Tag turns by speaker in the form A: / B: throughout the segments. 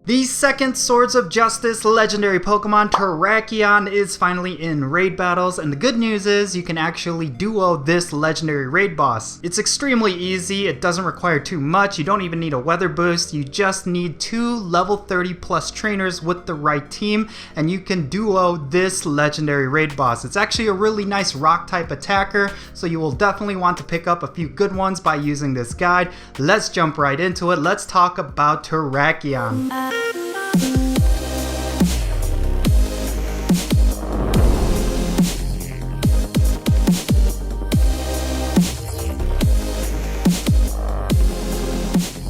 A: The second Swords of Justice legendary Pokemon, Terrakion, is finally in raid battles, and the good news is you can actually duo this legendary raid boss. It's extremely easy, it doesn't require too much, you don't even need a weather boost, you just need 2 level 30 plus trainers with the right team, and you can duo this legendary raid boss. It's actually a really nice rock type attacker, so you will definitely want to pick up a few good ones by using this guide. Let's jump right into it. Let's talk about Terrakion.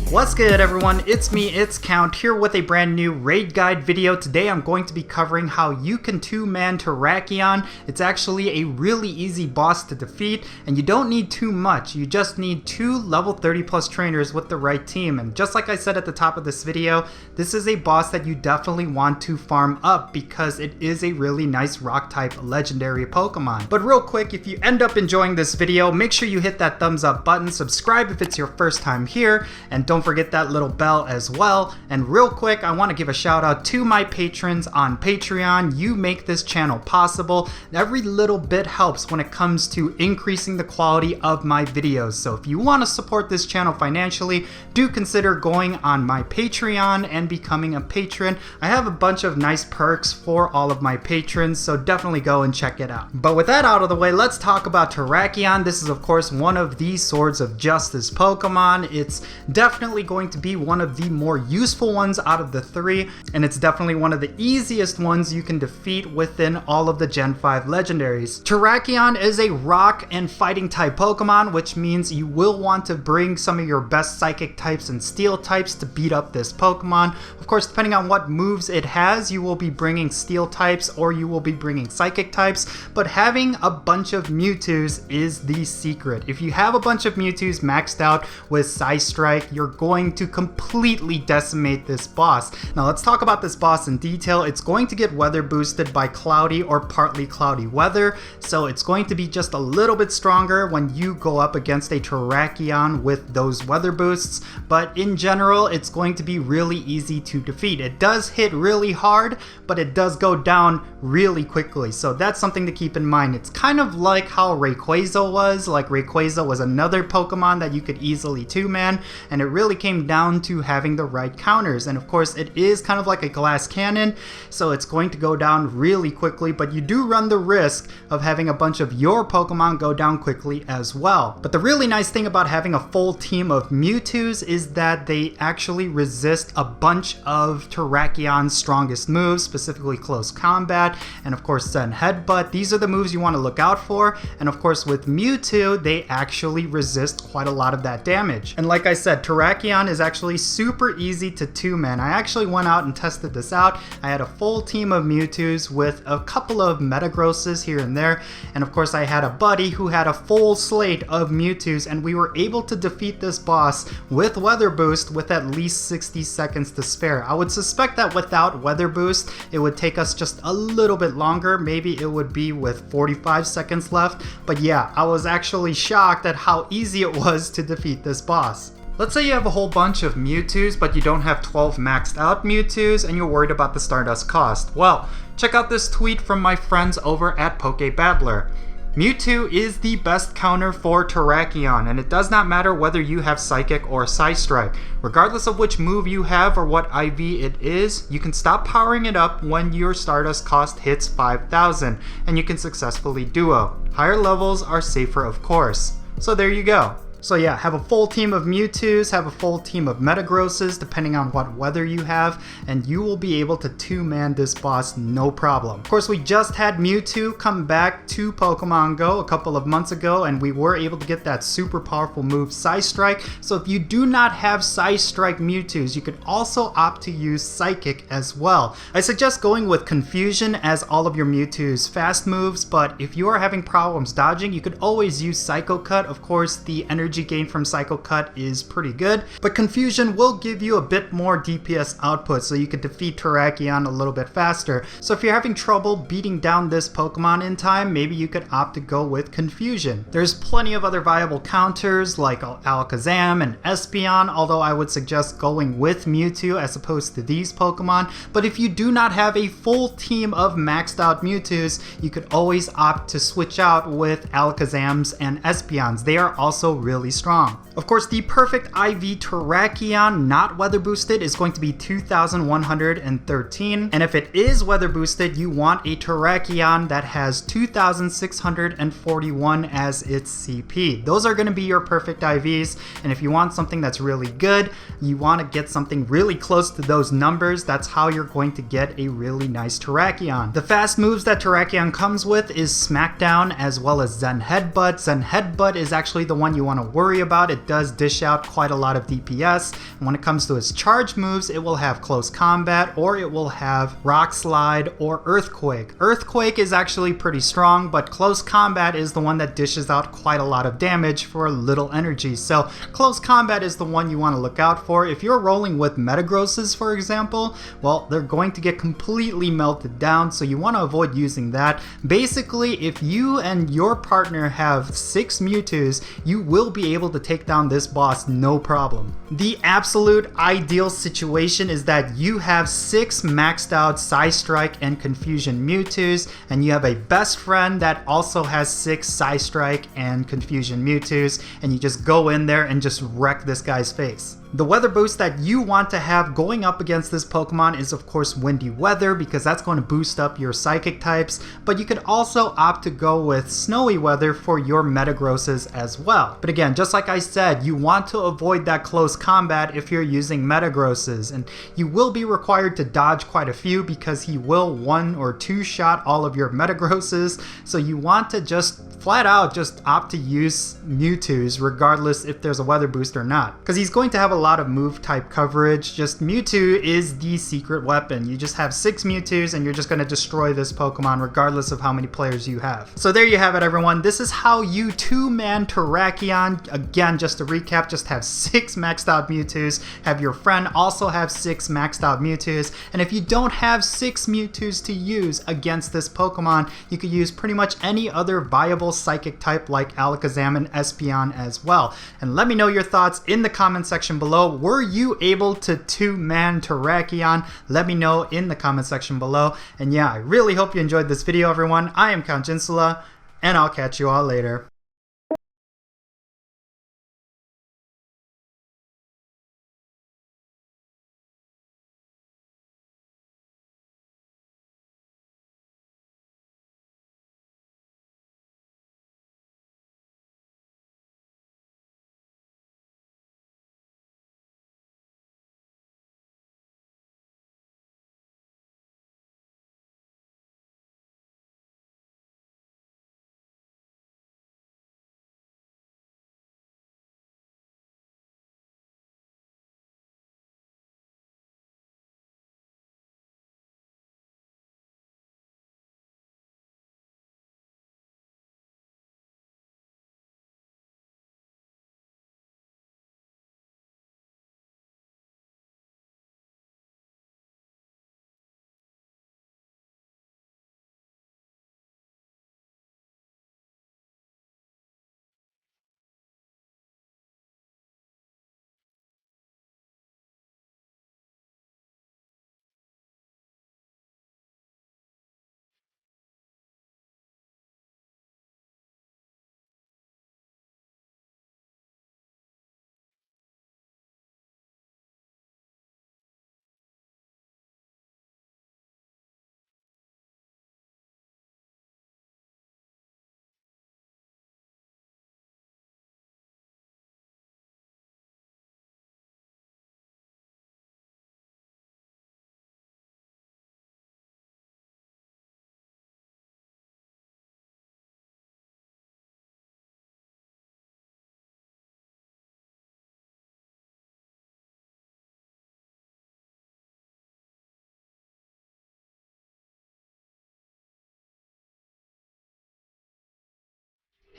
A: What's good everyone, it's me, it's Count, here with a brand new raid guide video. Today I'm going to be covering how you can two-man Tarakion. It's actually a really easy boss to defeat, and you don't need too much. You just need 2 level 30 plus trainers with the right team. And just like I said at the top of this video, this is a boss that you definitely want to farm up because it is a really nice rock type legendary Pokemon. But real quick, if you end up enjoying this video, make sure you hit that thumbs up button, subscribe if it's your first time here, and don't forget that little bell as well. And real quick, I want to give a shout out to my patrons on Patreon. You make this channel possible. Every little bit helps when it comes to increasing the quality of my videos. So if you want to support this channel financially, do consider going on my Patreon and becoming a patron. I have a bunch of nice perks for all of my patrons, so definitely go and check it out. But with that out of the way, let's talk about Terrakion. This is of course one of the Swords of Justice Pokemon. It's definitely going to be one of the more useful ones out of the 3, and it's definitely one of the easiest ones you can defeat within all of the Gen 5 legendaries. Terrakion is a rock and fighting type Pokemon, which means you will want to bring some of your best psychic types and steel types to beat up this Pokemon. Of course, depending on what moves it has, you will be bringing steel types or you will be bringing psychic types, but having a bunch of Mewtwo's is the secret. If you have a bunch of Mewtwo's maxed out with Psystrike, you're going to completely decimate this boss. Now let's talk about this boss in detail. It's going to get weather boosted by cloudy or partly cloudy weather, so it's going to be just a little bit stronger when you go up against a Terrakion with those weather boosts, but in general it's going to be really easy to defeat. It does hit really hard, but it does go down really quickly, so that's something to keep in mind. It's kind of like how Rayquaza was. Like Rayquaza was another Pokemon that you could easily two-man, and it really came down to having the right counters. And of course it is kind of like a glass cannon, so it's going to go down really quickly, but you do run the risk of having a bunch of your Pokemon go down quickly as well. But the really nice thing about having a full team of Mewtwo's is that they actually resist a bunch of Terrakion's strongest moves, specifically close combat and of course Zen Headbutt. These are the moves you want to look out for, and of course with Mewtwo they actually resist quite a lot of that damage. And like I said, Terrakion is actually super easy to two-man. I actually went out and tested this out. I had a full team of Mewtwo's with a couple of Metagrosses here and there, and of course I had a buddy who had a full slate of Mewtwo's, and we were able to defeat this boss with Weather Boost with at least 60 seconds to spare. I would suspect that without Weather Boost it would take us just a little bit longer. Maybe it would be with 45 seconds left, but yeah, I was actually shocked at how easy it was to defeat this boss. Let's say you have a whole bunch of Mewtwo's, but you don't have 12 maxed out Mewtwo's and you're worried about the Stardust cost. Well, check out this tweet from my friends over at PokeBattler. Mewtwo is the best counter for Terrakion, and it does not matter whether you have Psychic or Psystrike. Regardless of which move you have or what IV it is, you can stop powering it up when your Stardust cost hits 5,000, and you can successfully duo. Higher levels are safer of course. So there you go. So yeah, have a full team of Mewtwo's, have a full team of Metagrosses, depending on what weather you have, and you will be able to two-man this boss no problem. Of course, we just had Mewtwo come back to Pokemon GO a couple of months ago, and we were able to get that super powerful move, Psystrike. So if you do not have Psystrike Mewtwo's, you could also opt to use Psychic as well. I suggest going with Confusion as all of your Mewtwo's fast moves, but if you are having problems dodging, you could always use Psycho Cut. Of course, the energy energy gain from Psycho Cut is pretty good, but Confusion will give you a bit more DPS output, so you can defeat Terrakion a little bit faster. So if you're having trouble beating down this Pokemon in time, maybe you could opt to go with Confusion. There's plenty of other viable counters like Alakazam and Espeon, although I would suggest going with Mewtwo as opposed to these Pokemon. But if you do not have a full team of maxed out Mewtwo's, you could always opt to switch out with Alakazams and Espeons. They are also really strong. Of course, the perfect IV Terrakion not weather boosted is going to be 2113, and if it is weather boosted, you want a Terrakion that has 2641 as its CP. Those are going to be your perfect IVs, and if you want something that's really good, you want to get something really close to those numbers. That's how you're going to get a really nice Terrakion. The fast moves that Terrakion comes with is Smackdown as well as Zen Headbutt. Zen Headbutt is actually the one you want to worry about. It does dish out quite a lot of DPS, and when it comes to its charge moves, it will have Close Combat, or it will have Rock Slide or Earthquake. Earthquake is actually pretty strong, but Close Combat is the one that dishes out quite a lot of damage for little energy, so Close Combat is the one you want to look out for. If you're rolling with Metagrosses, for example, well, they're going to get completely melted down, so you want to avoid using that. Basically, if you and your partner have 6 Mewtwo's, you will be able to take down this boss no problem. The absolute ideal situation is that you have 6 maxed out Psystrike and Confusion Mewtwo's, and you have a best friend that also has 6 Psystrike and Confusion Mewtwo's, and you just go in there and just wreck this guy's face. The weather boost that you want to have going up against this Pokemon is of course Windy Weather, because that's going to boost up your Psychic types, but you could also opt to go with Snowy Weather for your Metagrosses as well. But again, just like I said, you want to avoid that close combat if you're using Metagrosses, and you will be required to dodge quite a few because he will 1 or 2 shot all of your Metagrosses, so you want to just flat out just opt to use Mewtwo's regardless if there's a weather boost or not, because he's going to have a lot of move type coverage. Just Mewtwo is the secret weapon. You just have 6 Mewtwo's and you're just going to destroy this Pokemon regardless of how many players you have. So there you have it, everyone. This is how you 2-man Terrakion. Again, just to recap, just have 6 maxed out Mewtwo's, have your friend also have 6 maxed out Mewtwo's, and if you don't have 6 Mewtwo's to use against this Pokemon, you could use pretty much any other viable Psychic type like Alakazam and Espeon as well. And let me know your thoughts in the comment section below. Were you able to 2-man Terrakion? Let me know in the comment section below. And yeah, I really hope you enjoyed this video, everyone. I am Count Jinsula, and I'll catch you all later.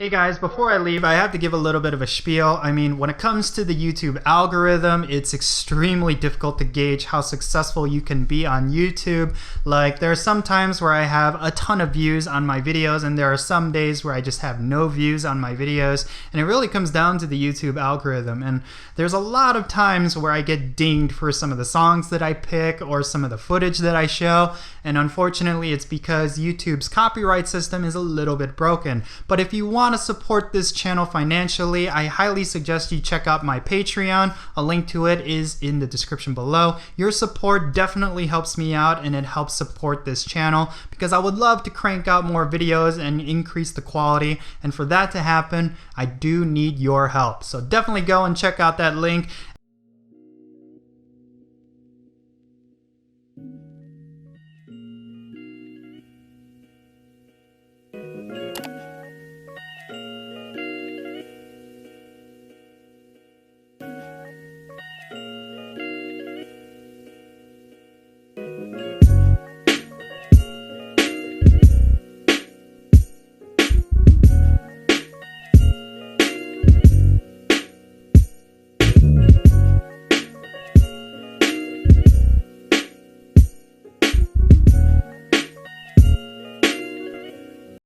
A: Hey guys, before I leave, I have to give a little bit of a spiel. I mean, when it comes to the YouTube algorithm, it's extremely difficult to gauge how successful you can be on YouTube. Like, there are some times where I have a ton of views on my videos, and there are some days where I just have no views on my videos, and it really comes down to the YouTube algorithm. And there's a lot of times where I get dinged for some of the songs that I pick or some of the footage that I show, and unfortunately it's because YouTube's copyright system is a little bit broken. But if you want to support this channel financially, I highly suggest you check out my Patreon. A link to it is in the description below. Your support definitely helps me out, and it helps support this channel because I would love to crank out more videos and increase the quality, and for that to happen I do need your help. So definitely go and check out that link,